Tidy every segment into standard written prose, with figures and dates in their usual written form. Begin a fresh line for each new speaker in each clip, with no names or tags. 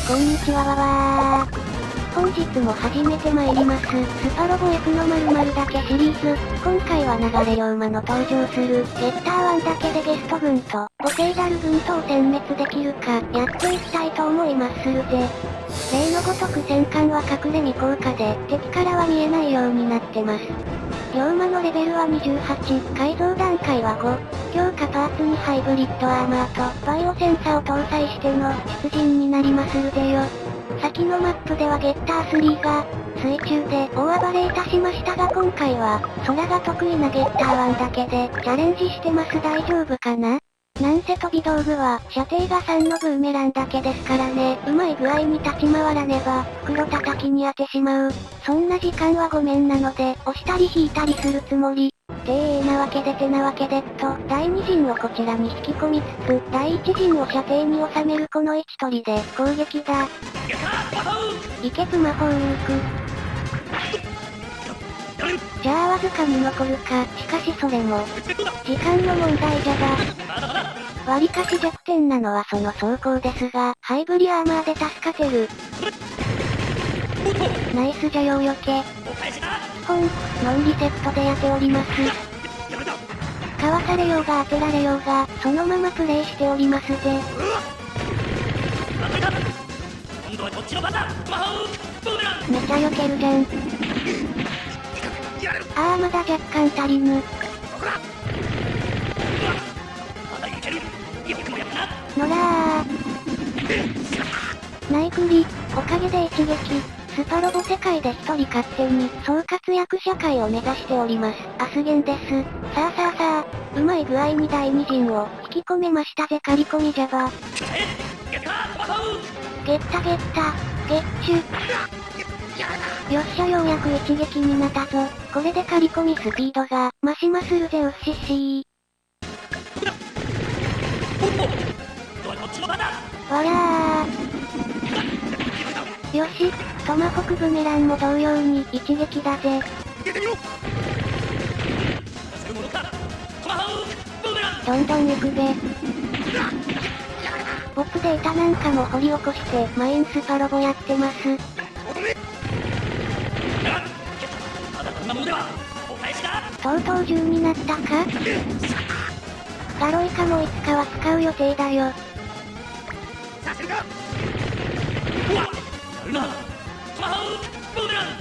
こんにちはわー。本日も始めてまいります。スパロボ F の〇〇だけシリーズ。今回は流れ龍馬の登場する、ゲッター1だけでゲスト軍と、ポセイダル軍とを殲滅できるか、やっていきたいと思いまするぜ。例のごとく戦艦は隠れ身効果で、敵からは見えないようになってます。龍馬のレベルは28、改造段階は5、強化パーツにハイブリッドアーマーと、バイオセンサーを搭載しての、出陣になりまするぜよ。先のマップではゲッター3が、水中で大暴れいたしましたが今回は、空が得意なゲッター1だけで、チャレンジしてます。大丈夫かな？なんせ飛び道具は、射程が3のブーメランだけですからね、うまい具合に立ち回らねば、袋叩きに当てしまう。そんな時間はごめんなので、押したり引いたりするつもり。なわけでてなわけで第2陣をこちらに引き込みつつ、第1陣を射程に収めるこの位置取りで、攻撃だ。いけスマホルーク。じゃあわずかに残るか、しかしそれも、時間の問題じゃが。わりかし弱点なのはその走行ですが、ハイブリアーマーで助かてる。ナイスじゃようよけ。ノンリセットでやっております。かわされようが当てられようが、そのままプレイしておりますぜ。めちゃ避けるじゃん。あーまだ若干足りぬ。のらー。ナイクリ、おかげで一撃。スパロボ世界で一人勝手に総活躍社会を目指しております。アスゲンです。さあ、うまい具合に第二陣を引き込めましたぜ。刈り込みじゃば。ゲッタ、ゲッチュ。よっしゃようやく一撃になったぞ。これで刈り込みスピードが増しまするぜうっしっしー。わらー。よし、トマホクブメランも同様に一撃だぜ。どんどん行くべ。ボツデータなんかも掘り起こしてマインスパロボやってます。とうとう10になったか？ガロイカもいつかは使う予定だよ。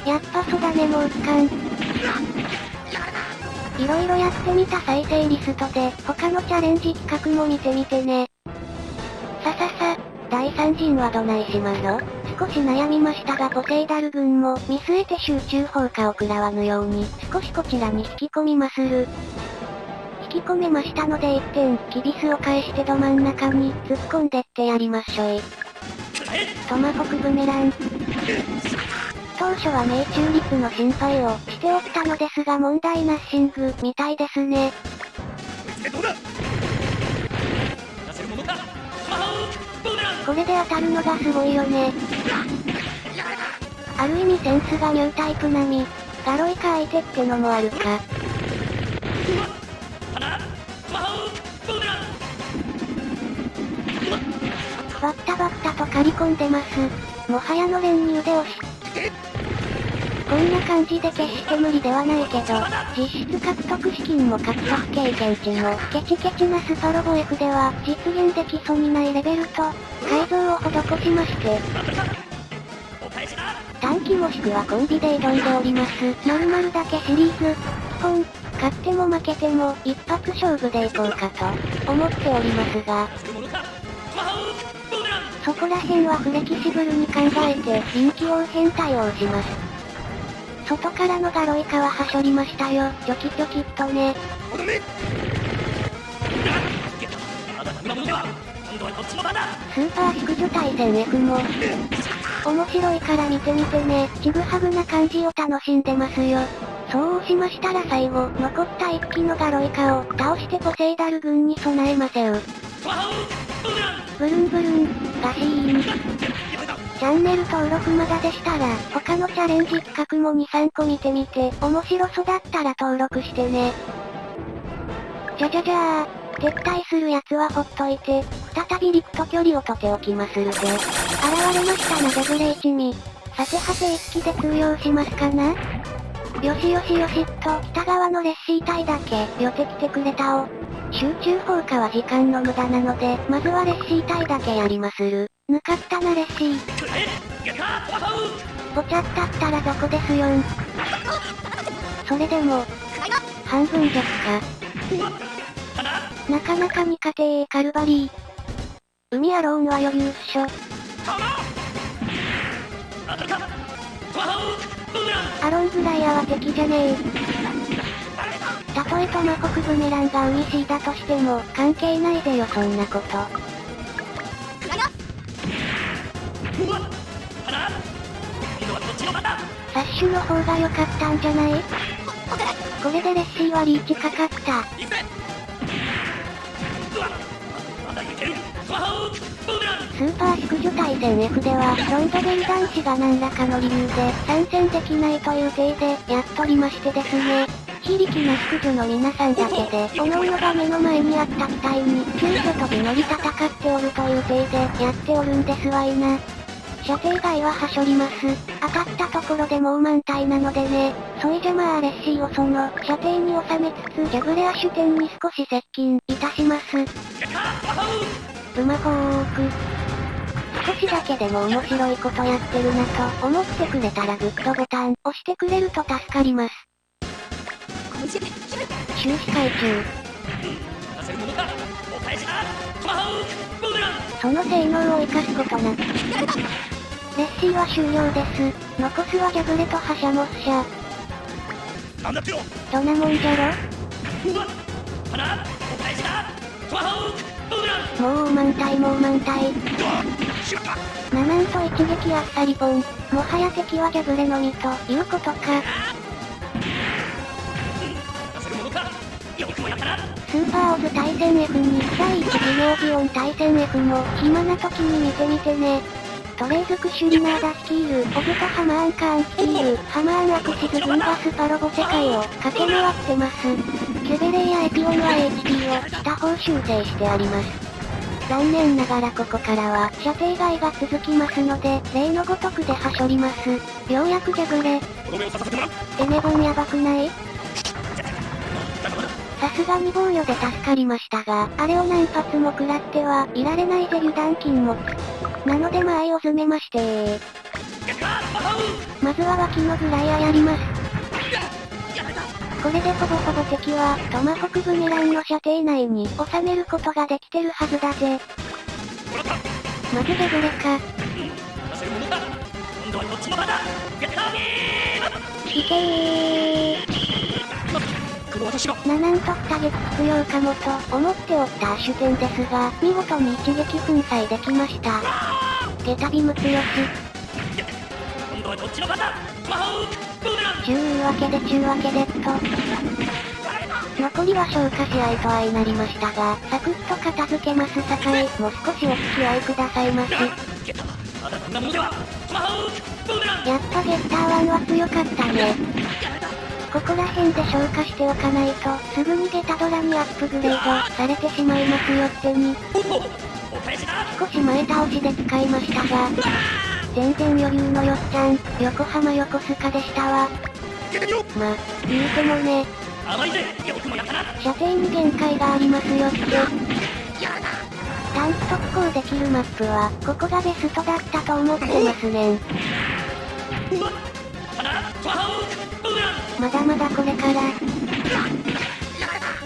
やっぱそうだねもうつかん。いろいろやってみた再生リストで他のチャレンジ企画も見てみてね。さ、第3陣はどないしまろ？少し悩みましたがポセイダル軍も見据えて集中砲火を食らわぬように少しこちらに引き込みまする。引き込めましたので一点、キビスを返してど真ん中に突っ込んでってやりましょい。トマホクブメラン。当初は命中率の心配をしておったのですが問題ナッシングみたいですね。これで当たるのがすごいよね。ある意味センスがニュータイプ並み。ガロイカ相手ってのもあるか。バッタと刈り込んでます。もはやのれんに腕押し。こんな感じで決して無理ではないけど、実質獲得資金も獲得経験値もケチケチなスパロボ F では実現できそうにないレベルと改造を施しまして、短期もしくはコンビで挑んでおります。〇〇だけシリーズ、基本、勝っても負けても一発勝負でいこうかと思っておりますが、そこら辺はフレキシブルに考えて臨機応変対応します。外からのガロイカははしょりましたよ。チョキチョキっとね。スーパー淑女対戦 F も面白いから見てみてね。ちぐはぐな感じを楽しんでますよ。そうしましたら最後、残った1機のガロイカを倒してポセイダル軍に備えませう。ブルンブルン、ガシーン。チャンネル登録まだでしたら、他のチャレンジ企画も2、3個見てみて、面白そうだったら登録してね。じゃあ、撤退するやつはほっといて、再び陸と距離をとっておきまするぜ。現れましたなデブレ一味。さてはて一気で通用しますかな？よしよしよしっと、北側のレッシー隊だけ、寄ってきてくれたお。集中放火は時間の無駄なので、まずはレッシー隊だけやりまする。ぬかったなレッシー。ぼちゃったったら雑魚ですよん。それでも、半分弱か。なかなか味方カルバリー。海アローンは余裕っしょ。アロンぐらいは敵じゃねえ。たとえトマホクブメランが海 C だとしても、関係ないぜよそんなこと。サッシュの方が良かったんじゃない？これでレッシーはリーチかかった。スーパー淑女対戦 F では、ロンドベル男子が何らかの理由で参戦できないという体で、やっとりましてですね。非力な淑女の皆さんだけで、各々が目の前にあった機体に、急遽飛び乗り戦っておるという体で、やっておるんですわいな。射程外ははしょります。当たったところでもう満体なのでね。そいじゃまあレッシーをその、射程に収めつつ、ジャブレアシュ点に少し接近、いたします。ブマホーク。少しだけでも面白いことやってるなと思ってくれたらグッドボタン押してくれると助かります。終止回中。その性能を生かすことなく。レッシーは終了です。残すはジャブレとハシャモスシャ。どんなもんじゃろ？もう満体もう満体。ナナンと一撃あっさりポン。もはや敵はジャブレのみということか。スーパーオズ対戦 F に第1次ネオジオン対戦 F も暇な時に見てみてね。トレイズクシュリナーダ率いるオズとハマーンカーン率いるハマーンアクシズブンバスパロボ世界を駆け回ってます。ケベレイやエピオンは HP を下方修正してあります。残念ながらここからは射程外が続きますので、例のごとくではしょります。ようやくジャブレ。エネボンやばくない？さすがに防御で助かりましたが、あれを何発も食らってはいられないぜ油断禁物。なので前を詰めましてまずは脇のグライアやります。これでほぼほぼ敵はトマホクブメランの射程内に収めることができてるはずだぜ。まずデブレか。いけー。ナナンと2撃必要かもと思っておったアッシュ点ですが、見事に一撃粉砕できました。ゲタビム強し。ちゅうわけでっと。残りは消化試合と相なりましたが、サクッと片付けますさかい、もう少しお付き合いくださいまし。やっぱゲッター1は強かったね。ここら辺で消化しておかないと、すぐにゲタドラにアップグレードされてしまいますよってに。少し前倒しで使いましたが、全然余裕のよっちゃん、横浜横須賀でしたわ。ま、言うてもね、射程に限界がありますよって。タンク特攻できるマップは、ここがベストだったと思ってますねん。まだまだこれから。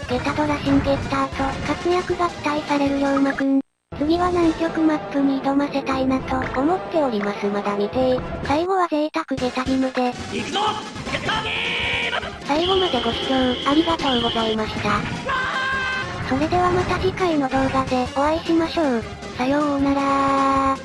ゲタドラシンゲッターと活躍が期待される龍馬くん。次は南極マップに挑ませたいなと思っております。まだ未定。最後は贅沢ゲタビムで。最後までご視聴ありがとうございました。それではまた次回の動画でお会いしましょう。さようなら。